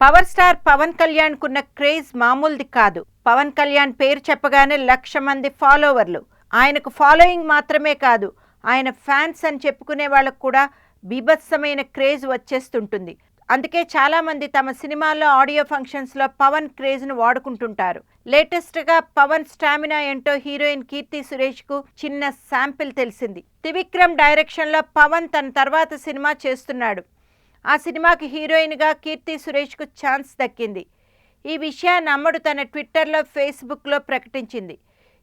Power star Pawan Kalyan కున్న craze మామూలుది కాదు. పవన్ కళ్యాణ్ పేరు చెప్పగానే 1,00,000 మంది ఫాలోవర్లు. ఆయనకు ఫాలోయింగ్ మాత్రమే కాదు, ఆయన ఫ్యాన్స్ అని చెప్పుకునే వాళ్ళకు కూడా బీభత్సమైన క్రేజ్ వచ్చేస్తుంటుంది. అందుకే చాలా మంది తమ సినిమాల్లో ఆడియో ఫంక్షన్స్లో పవన్ క్రేజ్ను వాడుకుంటుంటారు. లేటెస్ట్గా పవన్ స్టామినా ఏంటో హీరోయిన్ కీర్తి సురేష్కు చిన్న శాంపిల్ తెలిసింది. త్రివిక్రమ్ డైరెక్షన్లో పవన్ తన తర్వాత సినిమా చేస్తున్నాడు. ఆ సినిమాకి హీరోయిన్గా కీర్తి సురేష్కు ఛాన్స్ దక్కింది. ఈ విషయాన్ని అమ్మడు తన ట్విట్టర్లో, ఫేస్బుక్లో ప్రకటించింది.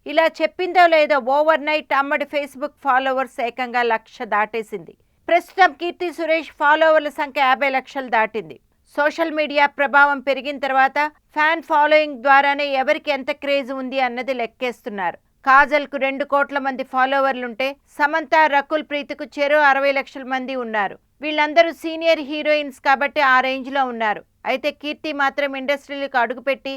ఇలా చెప్పిందో లేదో ఓవర్ నైట్ అమ్మడి ఫేస్బుక్ ఫాలోవర్స్ ఏకంగా 1,00,000 దాటేసింది. ప్రస్తుతం కీర్తి సురేష్ ఫాలోవర్ల సంఖ్య 50 లక్షలు దాటింది. సోషల్ మీడియా ప్రభావం పెరిగిన తర్వాత ఫ్యాన్ ఫాలోయింగ్ ద్వారానే ఎవరికి ఎంత క్రేజ్ ఉంది అన్నది లెక్కేస్తున్నారు. కాజల్కు 2 కోట్ల మంది ఫాలోవర్లుంటే సమంత, రకుల్ ప్రీత్కు చెరో 60 లక్షల మంది ఉన్నారు. వీళ్ళందరూ సీనియర్ హీరోయిన్స్ కాబట్టి ఆ రేంజ్లో ఉన్నారు. అయితే కీర్తి మాత్రం ఇండస్ట్రీలకు అడుగుపెట్టి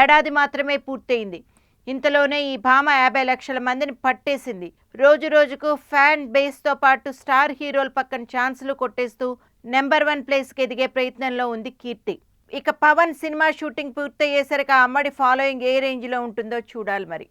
ఏడాది మాత్రమే పూర్తయింది. ఇంతలోనే ఈ భామ 50 లక్షల మందిని పట్టేసింది. రోజు రోజుకు ఫ్యాన్ బేస్తో పాటు స్టార్ హీరోల పక్కన ఛాన్సులు కొట్టేస్తూ నెంబర్ 1 ప్లేస్కి ఎదిగే ప్రయత్నంలో ఉంది కీర్తి. ఇక పవన్ సినిమా షూటింగ్ పూర్తయ్యేసరికి ఆ అమ్మడి ఫాలోయింగ్ ఏ రేంజ్లో ఉంటుందో చూడాలి మరి.